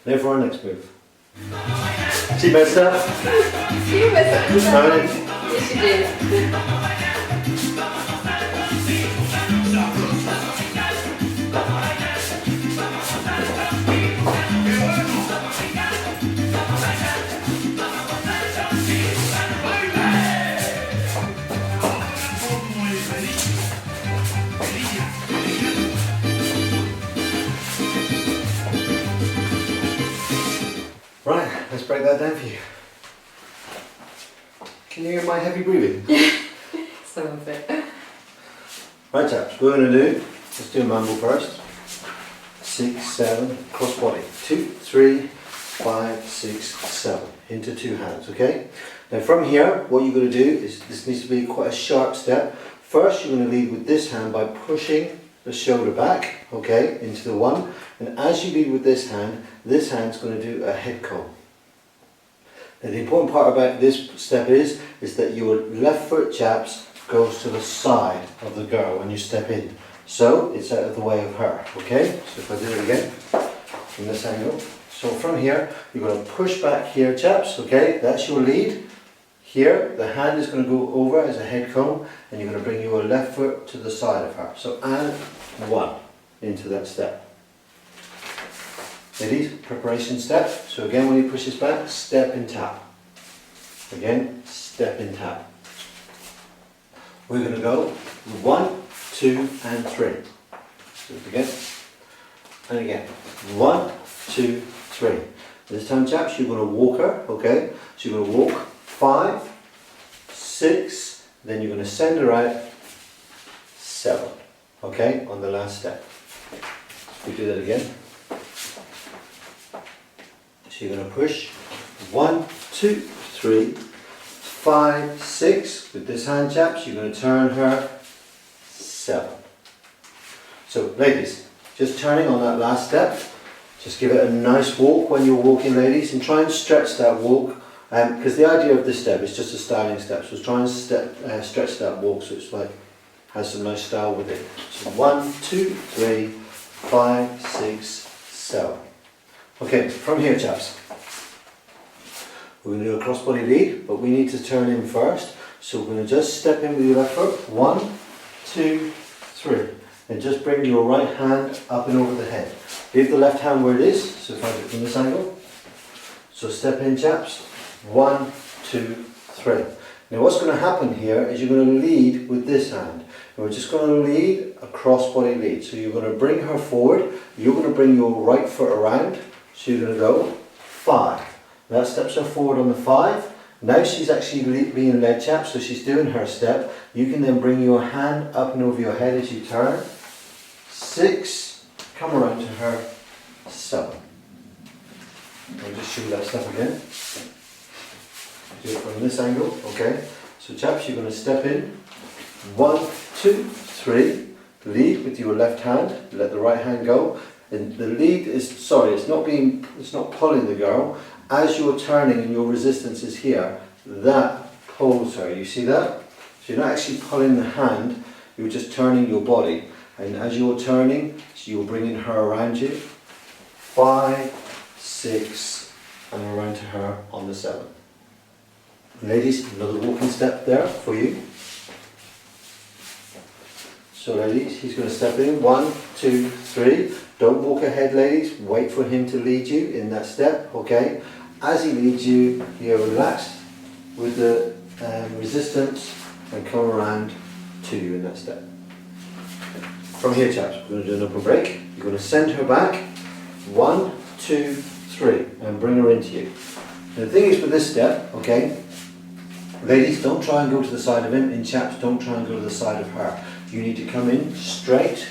Now for our next move. She messed up. You messed up. No, Yes, you did. Right, let's break that down for you. Can you hear my heavy breathing? Some of it. Right chaps, what we're going to do, let's do a mambo first. 6, 7, cross body. 2, 3, 5, 6, 7. Into two hands, okay? Now from here, what you're going to do is, this needs to be quite a sharp step. First you're going to lead with this hand by pushing the shoulder back, okay, into the one. And as you lead with this hand's going to do a head comb. Now the important part about this step is that your left foot, chaps, goes to the side of the girl when you step in. So it's out of the way of her, okay? So if I do it again, from this angle. So from here, you're going to push back here, chaps, okay? That's your lead. Here, the hand is going to go over as a head comb, and you're going to bring your left foot to the side of her. So and one into that step. Ladies, preparation step. So again, when you push this back, step and tap. Again, step and tap. We're going to go 1, 2, and 3. Do it again. And again. 1, 2, 3. This time, chaps, you're going to walk her, okay? So you're going to walk 5, 6, then you're going to send her out 7, okay? On the last step. We do that again. So you're going to push 1, 2, 3, 5, 6. With this hand, chaps, you're going to turn her 7. So, ladies, just turning on that last step. Just give it a nice walk when you're walking, ladies, and try and stretch that walk. Because the idea of this step is just a styling step. So try and stretch that walk so it's like has some nice style with it. So 1, 2, 3, 5, 6, 7. Okay, from here, chaps. We're going to do a crossbody lead, but we need to turn in first. So we're going to just step in with your left foot. 1, 2, 3. And just bring your right hand up and over the head. Leave the left hand where it is. So if I do it from this angle. So step in, chaps. 1, 2, 3. Now what's going to happen here is you're going to lead with this hand. And we're just going to lead a crossbody lead. So you're going to bring her forward. You're going to bring your right foot around. So you're going to go 5. That steps her forward on the 5. Now she's actually being led, chaps, so she's doing her step. You can then bring your hand up and over your head as you turn. 6, come around to her, 7. I'll just show you that step again. Do it from this angle, okay. So chaps, you're going to step in. 1, 2, 3. Lead with your left hand, let the right hand go. And the lead is, sorry, it's not pulling the girl. As you're turning and your resistance is here, that pulls her. You see that? So you're not actually pulling the hand, you're just turning your body. And as you're turning, so you're bringing her around you. 5, 6, and around to her on the 7. Ladies, another walking step there for you. So ladies, he's going to step in. 1, 2, 3. Don't walk ahead, ladies. Wait for him to lead you in that step, okay? As he leads you, you're relaxed with the resistance and come around to you in that step. From here, chaps, we're going to do an open break. You're going to send her back. 1, 2, 3, and bring her into you. Now, the thing is with this step, okay, ladies, don't try and go to the side of him, and chaps, don't try and go to the side of her. You need to come in straight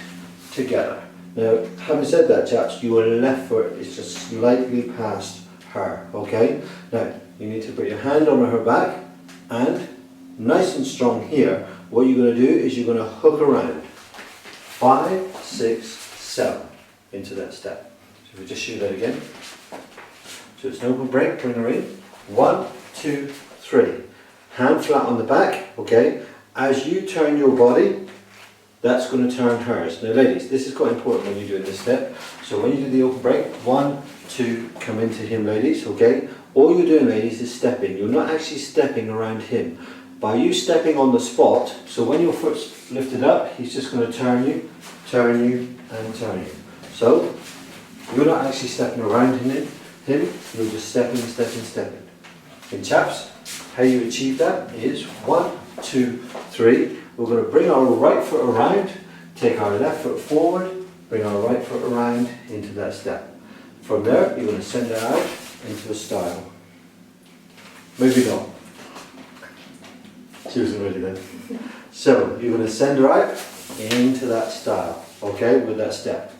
together. Now, having said that, chaps, your left foot is just slightly past her, okay? Now, you need to put your hand on her back, and nice and strong here, what you're going to do is you're going to hook around. 5, 6, 7 into that step. So if we just shoot that again. So it's an open break, bring her in. 1, 2, 3. Hand flat on the back, okay? As you turn your body, that's going to turn hers. Now ladies, this is quite important when you're doing this step. So when you do the open break, 1, to come into him, ladies, okay? All you're doing, ladies, is stepping. You're not actually stepping around him. By you stepping on the spot, so when your foot's lifted up, he's just going to turn you, and turn you. So, you're not actually stepping around him, you're just stepping. In chaps, how you achieve that is 1, 2, 3. We're going to bring our right foot around, take our left foot forward, bring our right foot around into that step. From there, you're going to send it out into a style. Maybe not. She wasn't ready then. So, you're going to send her out into that style, okay, with that step.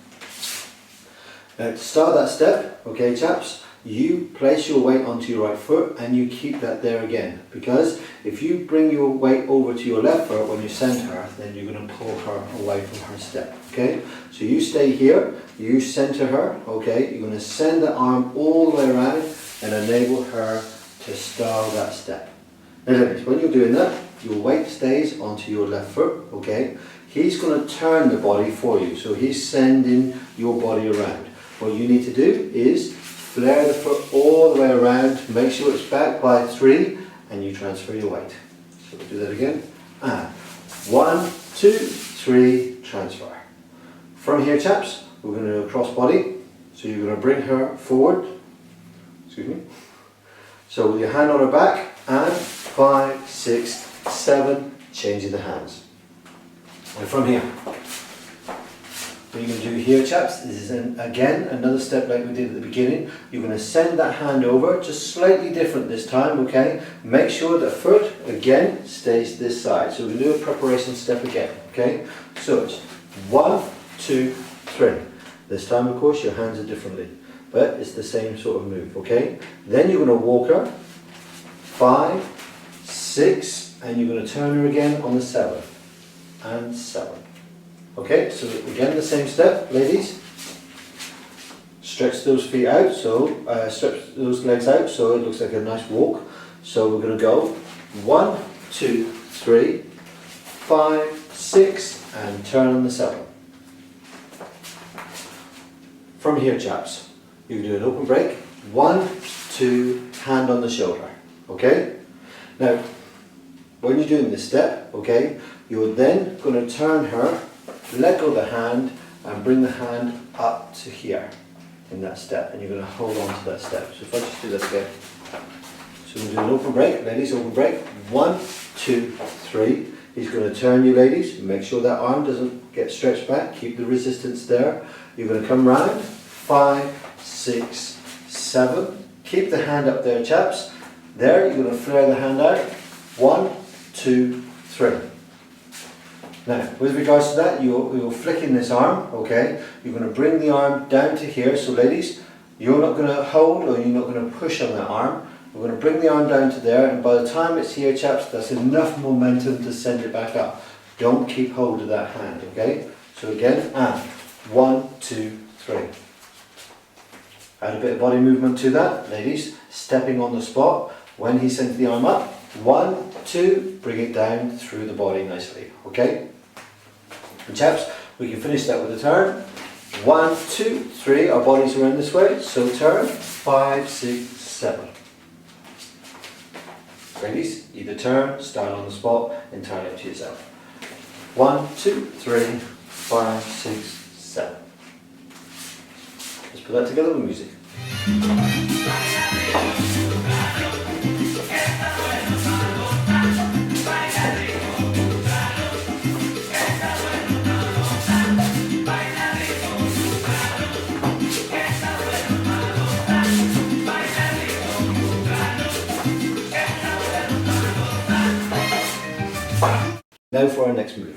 Now, to start that step, okay, chaps, you place your weight onto your right foot and you keep that there again. Because if you bring your weight over to your left foot when you send her, then you're going to pull her away from her step, okay? So you stay here, you center her, okay? You're going to send the arm all the way around and enable her to style that step. Now ladies, when you're doing that, your weight stays onto your left foot, okay? He's going to turn the body for you, so he's sending your body around. What you need to do is flare the foot all the way around, make sure it's back by 3, and you transfer your weight. So we'll do that again. And 1, 2, 3, transfer. From here, chaps, we're going to do a cross body. So you're going to bring her forward. Excuse me. So with your hand on her back, and 5, 6, 7, changing the hands. And from here, what you're going to do here, chaps, is again another step like we did at the beginning. You're going to send that hand over, just slightly different this time, okay? Make sure the foot again stays this side. So we're going to do a preparation step again, okay? So it's 1, 2, 3. This time, of course, your hands are differently, but it's the same sort of move, okay? Then you're going to walk her 5, 6, and you're going to turn her again on the 7 and 7. Okay, so again the same step, ladies. Stretch those feet out, so stretch those legs out so it looks like a nice walk. So we're going to go 1, 2, 3, 5, 6, and turn on the 7. From here, chaps, you can do an open break. 1, 2, hand on the shoulder. Okay. Now, when you're doing this step, okay, you're then going to turn her. Let go of the hand and bring the hand up to here in that step, and you're going to hold on to that step. So if I just do that again. So we'll do an open break, ladies, open break. 1, 2, 3. He's going to turn you, ladies. Make sure that arm doesn't get stretched back. Keep the resistance there. You're going to come round. 5, 6, 7. Keep the hand up there, chaps. There, you're going to flare the hand out. 1, 2, 3. Now, with regards to that, you're flicking this arm, okay? You're going to bring the arm down to here. So ladies, you're not going to hold or you're not going to push on that arm. We're going to bring the arm down to there, and by the time it's here, chaps, that's enough momentum to send it back up. Don't keep hold of that hand, okay? So again, and 1, 2, 3. Add a bit of body movement to that, ladies. Stepping on the spot. When he sends the arm up, 1, 2, bring it down through the body nicely, okay? And chaps, we can finish that with a turn. 1, 2, 3, our bodies are in this way, so turn. 5, 6, 7. Ladies, either turn, start on the spot, entirely up to yourself. 1, 2, 3, 5, 6, 7. Let's put that together with music. Now for our next move.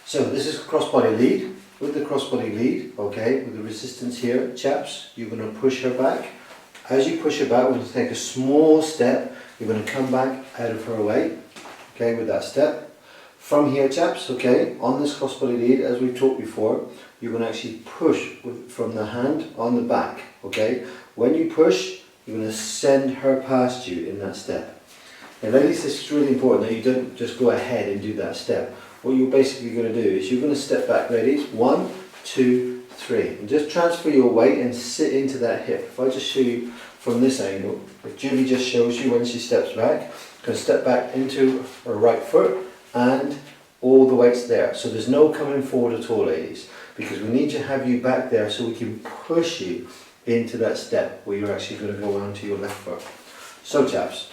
So this is crossbody lead. With the crossbody lead, okay, with the resistance here, chaps, you're going to push her back. As you push her back, we're going to take a small step. You're going to come back out of her way, okay, with that step. From here, chaps, okay, on this crossbody lead, as we've talked before, you're going to actually push from the hand on the back, okay? When you push, you're going to send her past you in that step. Now ladies, this is really important that you don't just go ahead and do that step. What you're basically going to do is you're going to step back, ladies, 1, 2, 3, and just transfer your weight and sit into that hip. If I just show you from this angle, if Julie just shows you when she steps back, can step back into her right foot and all the weight's there. So there's no coming forward at all, ladies, because we need to have you back there so we can push you into that step where you're actually going to go onto your left foot. So chaps,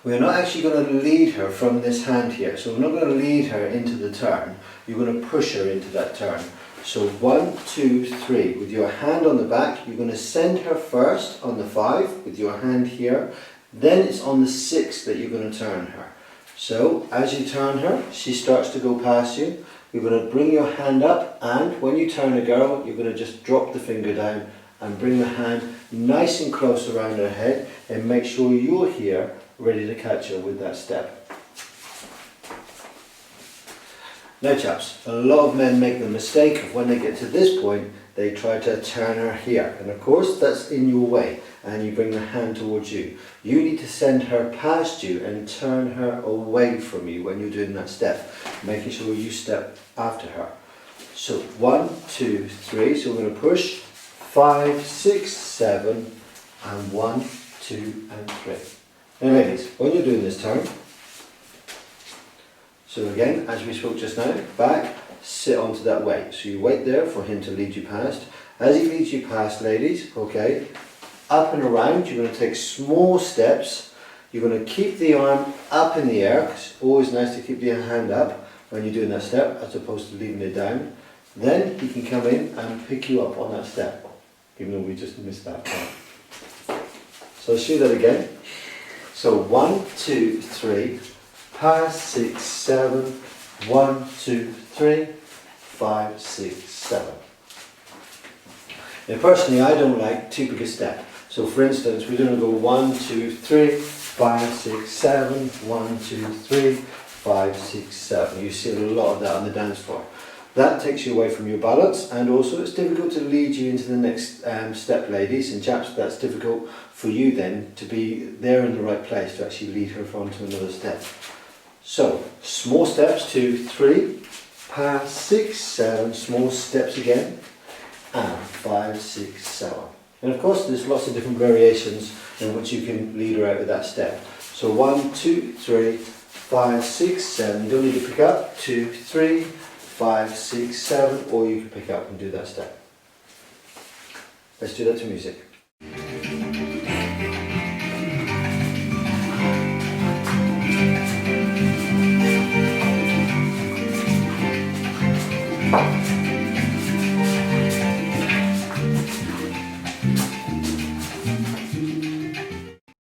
we're not actually going to lead her from this hand here. So we're not going to lead her into the turn. You're going to push her into that turn. So 1, 2, 3. With your hand on the back, you're going to send her first on the 5 with your hand here. Then it's on the 6 that you're going to turn her. So as you turn her, she starts to go past you. You're going to bring your hand up, and when you turn a girl, you're going to just drop the finger down and bring the hand nice and close around her head, and make sure you're here ready to catch her with that step. Now chaps, a lot of men make the mistake of when they get to this point, they try to turn her here, and of course that's in your way, and you bring the hand towards you. You need to send her past you and turn her away from you when you're doing that step, making sure you step after her. So 1, 2, 3, so we're going to push 5, 6, 7, and 1, 2, and 3. Now ladies, when you're doing this turn, so again, as we spoke just now, back, sit onto that weight. So you wait there for him to lead you past. As he leads you past, ladies, okay, up and around, you're going to take small steps. You're going to keep the arm up in the air, 'cause it's always nice to keep your hand up when you're doing that step, as opposed to leaving it down. Then he can come in and pick you up on that step, even though we just missed that part. So let's do that again. So 1, 2, 3. Pass, 6, 7, 1, 2, 3, 5, 6, 7. Now personally, I don't like too big a step. So for instance, we're going to go 1, 2, 3, 5, 6, 7, 1, 2, 3, 5, 6, 7. You see a lot of that on the dance floor. That takes you away from your balance, and also it's difficult to lead you into the next step, ladies and chaps. That's difficult for you then to be there in the right place to actually lead her on to another step. So, small steps, 2, 3, pass, 6, 7, small steps again, and 5, 6, 7. And of course there's lots of different variations in which you can lead her out with that step. So 1, 2, 3, 5, 6, 7, you don't need to pick up, 2, 3, 5, 6, 7, or you can pick up and do that step. Let's do that to music.